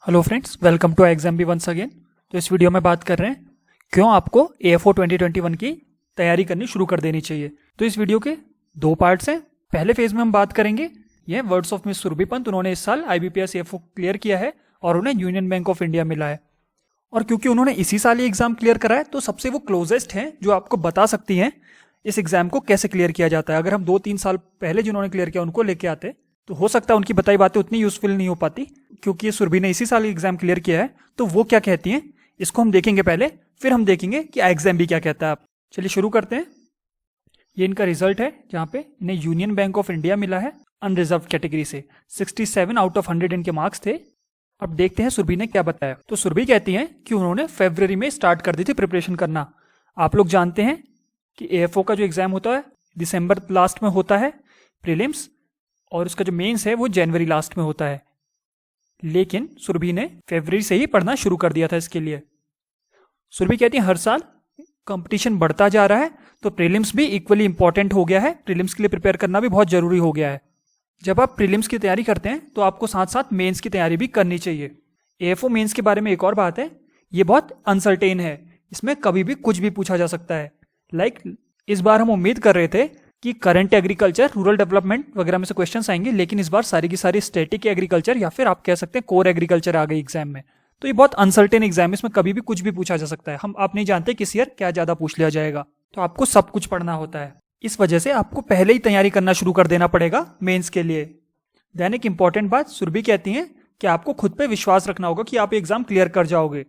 Hello friends, welcome to exam B once again. तो इस video में बात कर रहे हैं क्यों आपको AFO 2021 की तैयारी करनी शुरू कर देनी चाहिए। तो इस वीडियो के दो पार्ट्स हैं। पहले फेज में हम बात करेंगे ये words of Miss Surabhi Pant. उन्होंने इस साल IBPS AFO क्लियर किया है और उन्हें यूनियन बैंक ऑफ इंडिया मिला है। और क्योंकि उन्होंने इसी साल ये एग्जाम क्लियर करा है तो सबसे वो क्लोजेस्ट हैं जो आपको बता सकती हैं इस एग्जाम को कैसे क्लियर किया जाता है। अगर हम 2-3 साल पहले जिन्होंने क्लियर किया उनको लेके आते तो हो सकता है उनकी बताई बातें उतनी यूजफुल नहीं हो पाती। क्योंकि ये सुरभि ने इसी साल एग्जाम क्लियर किया है तो वो क्या कहती हैं इसको हम देखेंगे पहले, फिर हम देखेंगे कि एग्जाम भी क्या कहता है। आप चलिए शुरू करते हैं। ये इनका रिजल्ट है जहाँ पे इन्हें यूनियन बैंक ऑफ इंडिया मिला है अनरिजर्व कैटेगरी से। 67 आउट ऑफ 100 इनके मार्क्स थे। अब देखते हैं सुरभि ने क्या बताया। तो सुरभि कहती हैं कि उन्होंने फरवरी में स्टार्ट कर दी थी प्रिपरेशन करना। आप लोग जानते हैं कि AFO का जो एग्जाम होता है दिसंबर लास्ट में होता है प्रीलिम्स, और उसका जो मेंस है वो जनवरी लास्ट में होता है। लेकिन सुरभि ने फरवरी से ही पढ़ना शुरू कर दिया था इसके लिए। सुरभि कहती है हर साल कंपटीशन बढ़ता जा रहा है तो प्रीलिम्स भी इक्वली इंपॉर्टेंट हो गया है। प्रीलिम्स के लिए प्रिपेयर करना भी बहुत जरूरी हो गया है। जब आप प्रीलिम्स की तैयारी करते हैं तो आपको साथ साथ मेंस की तैयारी भी करनी चाहिए। AFO मेंस के बारे में एक और बात है, ये बहुत अनसर्टेन है। इसमें कभी भी कुछ भी पूछा जा सकता है। इस बार हम उम्मीद कर रहे थे कि करंट एग्रीकल्चर, रूरल डेवलपमेंट वगैरह में से क्वेश्चंस आएंगे, लेकिन इस बार सारी की सारी स्टैटिक एग्रीकल्चर या फिर आप कह सकते हैं कोर एग्रीकल्चर आ गई एग्जाम में। तो ये बहुत अनसर्टेन एग्जाम है, इसमें कभी भी कुछ भी पूछा जा सकता है। आप नहीं जानते किस ईयर क्या ज्यादा पूछ लिया जाएगा, तो आपको सब कुछ पढ़ना होता है। इस वजह से आपको पहले ही तैयारी करना शुरू कर देना पड़ेगा मेंस के लिए। देन एक इंपॉर्टेंट बात सुरभि कहती है कि आपको खुद पे विश्वास रखना होगा कि आप एग्जाम क्लियर कर जाओगे।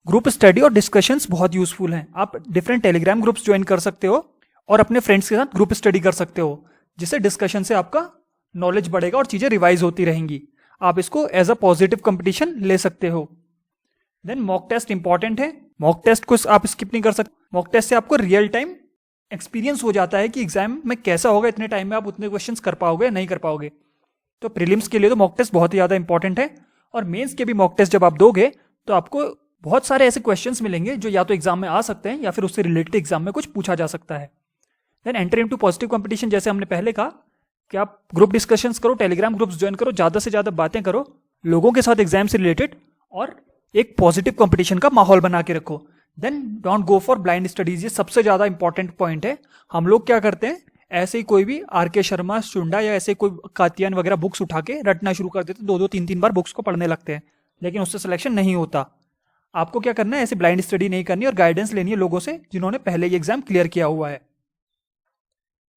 ग्रुप स्टडी और डिस्कशंस बहुत यूजफुल हैं। आप डिफरेंट टेलीग्राम ग्रुप्स ज्वाइन कर सकते हो और अपने फ्रेंड्स के साथ ग्रुप स्टडी कर सकते हो, जिससे डिस्कशन से आपका नॉलेज बढ़ेगा और चीजें रिवाइज होती रहेंगी। आप इसको एज अ पॉजिटिव कंपटीशन ले सकते हो। देन मॉक टेस्ट इंपॉर्टेंट है। मॉक टेस्ट को आप स्किप नहीं कर सकते। मॉक टेस्ट से आपको रियल टाइम एक्सपीरियंस हो जाता है कि एग्जाम में कैसा होगा, इतने टाइम में आप उतने क्वेश्चंस कर पाओगे या नहीं कर पाओगे। तो प्रीलिम्स के लिए तो मॉक टेस्ट बहुत ही ज्यादा इंपॉर्टेंट है। और मेंस के भी मॉक टेस्ट जब आप दोगे तो आपको बहुत सारे ऐसे क्वेश्चंस मिलेंगे जो या तो एग्जाम में आ सकते हैं या फिर उससे रिलेटेड एग्जाम में कुछ पूछा जा सकता है। Then enter into positive competition, जैसे हमने पहले कहा कि आप ग्रुप डिस्कशंस करो, टेलीग्राम ग्रुप्स ज्वाइन करो, ज्यादा से ज्यादा बातें करो लोगों के साथ एग्जाम से रिलेटेड, और एक पॉजिटिव कंपटीशन का माहौल बना के रखो। Then don't go for blind studies, ये सबसे ज्यादा इंपॉर्टेंट पॉइंट है। हम लोग क्या करते हैं, ऐसे ही कोई भी RK शर्मा, शुंडा या ऐसे कोई कातियान वगैरह बुक्स उठा के रटना शुरू कर देते, 2-3 बार बुक्स को पढ़ने लगते हैं, लेकिन उससे सिलेक्शन नहीं होता। आपको क्या करना है, ऐसे ब्लाइंड स्टडी नहीं करनी और गाइडेंस लेनी है लोगों से जिन्होंने पहले ही एग्जाम क्लियर किया हुआ है।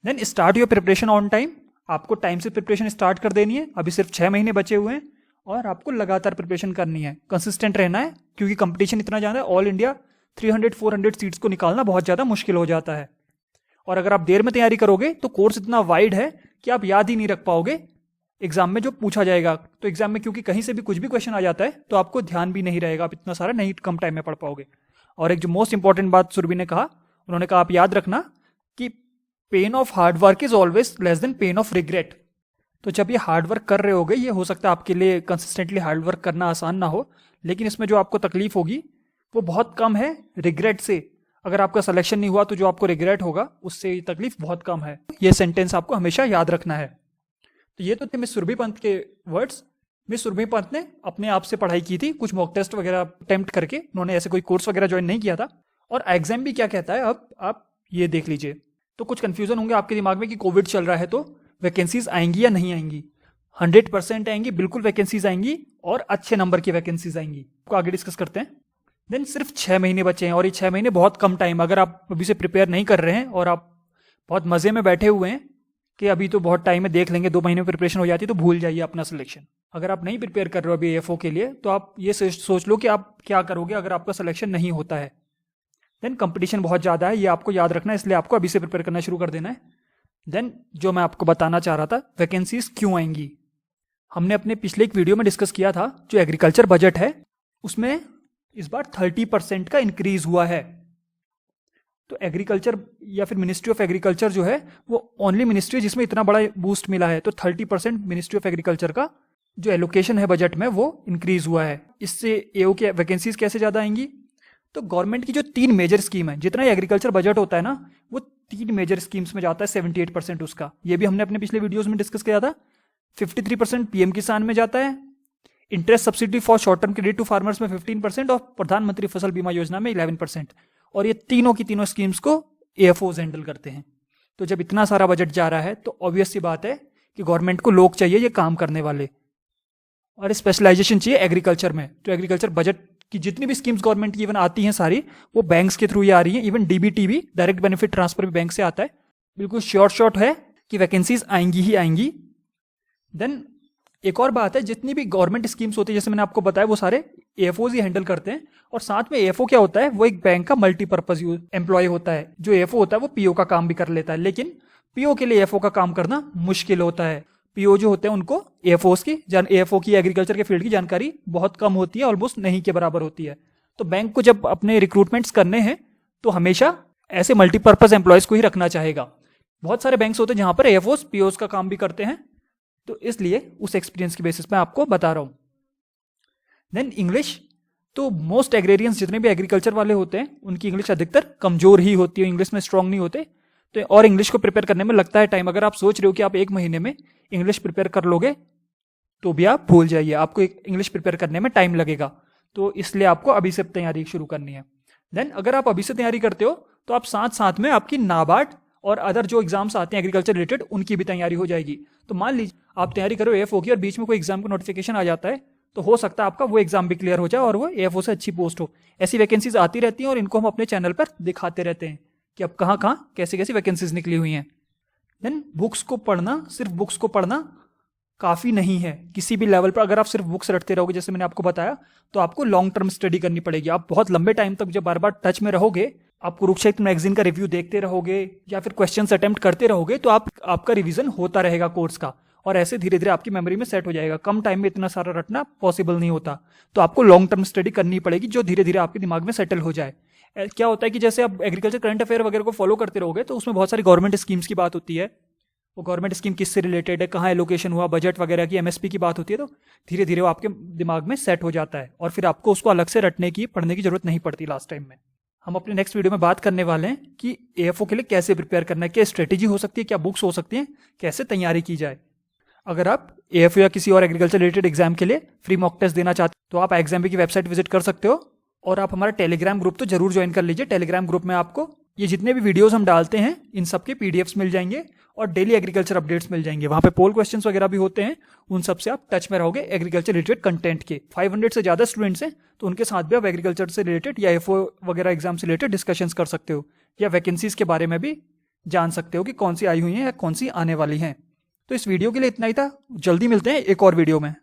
Then start your preparation on time. आपको टाइम से प्रिपरेशन स्टार्ट कर देनी है। अभी सिर्फ 6 महीने बचे हुए हैं और आपको लगातार प्रिपरेशन करनी है, कंसिस्टेंट रहना है, क्योंकि कंपटीशन इतना ज्यादा है। ऑल इंडिया 300-400 सीट्स को निकालना बहुत ज्यादा मुश्किल हो जाता है। और अगर आप देर में तैयारी करोगे तो कोर्स इतना वाइड है कि आप याद ही नहीं रख पाओगे एग्जाम में जो पूछा जाएगा। तो एग्जाम में क्योंकि कहीं से भी कुछ भी क्वेश्चन आ जाता है तो आपको ध्यान भी नहीं रहेगा, आप इतना सारा नहीं कम टाइम में पढ़ पाओगे। और एक जो मोस्ट इंपॉर्टेंट बात सुरभि ने कहा, उन्होंने कहा आप याद रखना कि pain of hard work is always less than pain of regret. तो जब ये हार्ड वर्क कर रहे होगे, ये हो सकता है आपके लिए कंसिस्टेंटली हार्ड वर्क करना आसान ना हो, लेकिन इसमें जो आपको तकलीफ होगी वो बहुत कम है रिग्रेट से। अगर आपका सिलेक्शन नहीं हुआ तो जो आपको रिग्रेट होगा उससे ये तकलीफ बहुत कम है। ये सेंटेंस आपको हमेशा याद रखना है। तो ये तो थे मिस सुरभि पंत के वर्ड्स। मिस सुरभि पंत ने अपने आप से पढ़ाई की थी, कुछ मॉक टेस्ट वगैरह अटेम्प्ट करके। उन्होंने ऐसे कोई कोर्स वगैरह ज्वाइन नहीं किया था। और एग्जाम भी क्या कहता है अब आप ये देख लीजिए। तो कुछ कंफ्यूजन होंगे आपके दिमाग में कि कोविड चल रहा है तो वैकेंसीज आएंगी या नहीं आएंगी। 100% आएंगी, बिल्कुल वैकेंसीज आएंगी और अच्छे नंबर की वैकेंसीज आएंगी। को आगे डिस्कस करते हैं। देन सिर्फ 6 महीने बचे हैं और ये 6 महीने बहुत कम टाइम। अगर आप अभी से प्रिपेयर नहीं कर रहे हैं और आप बहुत मजे में बैठे हुए हैं कि अभी तो बहुत टाइम है, देख लेंगे, 2 महीने में प्रिपरेशन हो जाती है, तो भूल जाइए अपना सिलेक्शन। अगर आप नहीं प्रिपेयर कर रहे हो अभी AFO के लिए तो आप ये सोच लो कि आप क्या करोगे अगर आपका सिलेक्शन नहीं होता है। देन कंपटीशन बहुत ज़्यादा है, ये आपको याद रखना है, इसलिए आपको अभी से प्रिपेयर करना शुरू कर देना है। देन जो मैं आपको बताना चाह रहा था, वैकेंसीज क्यों आएंगी, हमने अपने पिछले एक वीडियो में डिस्कस किया था। जो एग्रीकल्चर बजट है उसमें इस बार 30% का इंक्रीज हुआ है। तो एग्रीकल्चर या फिर मिनिस्ट्री ऑफ एग्रीकल्चर जो है वो ओनली मिनिस्ट्री है जिसमें इतना बड़ा बूस्ट मिला है। तो 30% मिनिस्ट्री ऑफ एग्रीकल्चर का जो एलोकेशन है बजट में वो इंक्रीज हुआ है। इससे AO की वैकेंसीज कैसे ज़्यादा आएंगी, तो गवर्नमेंट की जो 3 मेजर स्कीम है, जितना एग्रीकल्चर बजट होता है ना वो 3 मेजर स्कीम्स में जाता है 78% उसका। ये भी हमने अपने पिछले वीडियोस में डिस्कस किया था। 53% PM किसान में जाता है, interest subsidy for short term credit to farmers में 15% और प्रधानमंत्री फसल बीमा योजना में 11%। और ये तीनों की तीनों स्कीम्स को एएफओज हैंडल करते हैं। तो जब इतना सारा बजट जा रहा है तो ऑब्वियस सी बात है कि गवर्नमेंट को लोग चाहिए ये काम करने वाले, और स्पेशलाइजेशन चाहिए एग्रीकल्चर में। तो एग्रीकल्चर बजट की जितनी भी स्कीम्स गवर्नमेंट की इवन आती हैं सारी, वो बैंक्स के थ्रू ही आ रही हैं। इवन डीबीटी भी, डायरेक्ट बेनिफिट ट्रांसफर भी बैंक से आता है। बिल्कुल शॉर्ट है कि वैकेंसीज आएंगी ही आएंगी। देन एक और बात है, जितनी भी गवर्नमेंट स्कीम्स होती है जैसे मैंने आपको बताया वो सारे एएफओज ही हैंडल करते हैं। और साथ में एएफओ क्या होता है, वो एक बैंक का मल्टीपर्पज एम्प्लॉय होता है। जो एएफओ होता है वो पीओ का काम भी कर लेता है, लेकिन पीओ के लिए एएफओ का काम करना मुश्किल होता है। पीओ जो होते हैं उनको एएफओ की एग्रीकल्चर के फील्ड की जानकारी बहुत कम होती है, ऑलमोस्ट नहीं के बराबर होती है। तो बैंक को जब अपने रिक्रूटमेंट्स करने हैं तो हमेशा ऐसे मल्टीपर्पज एम्प्लॉयज को ही रखना चाहेगा। बहुत सारे बैंक्स होते हैं जहां पर एएफओस पीओस का काम भी करते हैं, तो इसलिए उस एक्सपीरियंस की बेसिस पे आपको बता रहा हूं। देन इंग्लिश, तो मोस्ट एग्रेरियंस जितने भी एग्रीकल्चर वाले होते हैं उनकी इंग्लिश अधिकतर कमजोर ही होती है, इंग्लिश में स्ट्रांग नहीं होते। तो और इंग्लिश को प्रिपेयर करने में लगता है टाइम। अगर आप सोच रहे हो कि आप 1 महीने में इंग्लिश प्रिपेयर कर लोगे तो भी आप भूल जाइए, आपको इंग्लिश प्रिपेयर करने में टाइम लगेगा। तो इसलिए आपको अभी से तैयारी शुरू करनी है। देन अगर आप अभी से तैयारी करते हो तो आप साथ साथ में आपकी नाबार्ड और अदर जो एग्जाम्स आते हैं एग्रीकल्चर रिलेटेड उनकी भी तैयारी हो जाएगी। तो मान लीजिए आप तैयारी करो एएफओ की और बीच में कोई एग्जाम का नोटिफिकेशन आ जाता है, तो हो सकता है आपका वो एग्जाम भी क्लियर हो जाए और वो एएफओ से अच्छी पोस्ट हो। ऐसी वैकेंसीज आती रहती हैं और इनको हम अपने चैनल पर दिखाते रहते हैं कि अब कहाँ कहाँ कैसी कैसी वैकेंसीज निकली हुई हैं। देन बुक्स को पढ़ना, सिर्फ बुक्स को पढ़ना काफ़ी नहीं है किसी भी लेवल पर। अगर आप सिर्फ बुक्स रटते रहोगे जैसे मैंने आपको बताया, तो आपको लॉन्ग टर्म स्टडी करनी पड़ेगी। आप बहुत लंबे टाइम तक जब बार बार टच में रहोगे, आप कुरुक्षेत्र मैगजीन का रिव्यू देखते रहोगे या फिर क्वेश्चंस अटेम्प्ट करते रहोगे, तो आपका रिवीजन होता रहेगा कोर्स का, और ऐसे धीरे धीरे आपकी मेमोरी में सेट हो जाएगा। कम टाइम में इतना सारा रटना पॉसिबल नहीं होता, तो आपको लॉन्ग टर्म स्टडी करनी पड़ेगी जो धीरे धीरे आपके दिमाग में सेटल हो जाए। क्या होता है कि जैसे आप एग्रीकल्चर करंट अफेयर वगैरह को फॉलो करते रहोगे तो उसमें बहुत सारी गवर्नमेंट स्कीम्स की बात होती है। वो गवर्नमेंट स्कीम किससे रिलेटेड है, कहाँ एलोकेशन हुआ, बजट वगैरह की, एमएसपी की बात होती है, तो धीरे धीरे वो आपके दिमाग में सेट हो जाता है और फिर आपको उसको अलग से रटने की, पढ़ने की जरूरत नहीं पड़ती लास्ट टाइम में। हम अपने नेक्स्ट वीडियो में बात करने वाले हैं कि एएफओ के लिए कैसे प्रिपेयर करना है, क्या स्ट्रेटेजी हो सकती है, क्या बुक्स हो सकती हैं, कैसे तैयारी की जाए। अगर आप एएफओ या किसी और एग्रीकल्चर रिलेटेड एग्जाम के लिए फ्री मॉक टेस्ट देना चाहते हो तो आप एग्जाम की वेबसाइट विजिट कर सकते हो, और आप हमारा टेलीग्राम ग्रुप तो जरूर ज्वाइन कर लीजिए। टेलीग्राम ग्रुप में आपको ये जितने भी वीडियोस हम डालते हैं इन सब के पीडीएफ्स मिल जाएंगे और डेली एग्रीकल्चर अपडेट्स मिल जाएंगे। वहाँ पे पोल क्वेश्चंस वगैरह भी होते हैं, उन सब से आप टच में रहोगे एग्रीकल्चर रिलेटेड कंटेंट के। 500 से ज़्यादा स्टूडेंट्स हैं, तो उनके साथ भी आप एग्रीकल्चर से रिलेटेड या एफओ वगैरह एग्जाम से रिलेटेड डिस्कशंस कर सकते हो, या वैकेंसीज के बारे में भी जान सकते हो कि कौन सी आई हुई हैं या कौन सी आने वाली हैं। तो इस वीडियो के लिए इतना ही था, जल्दी मिलते हैं एक और वीडियो में।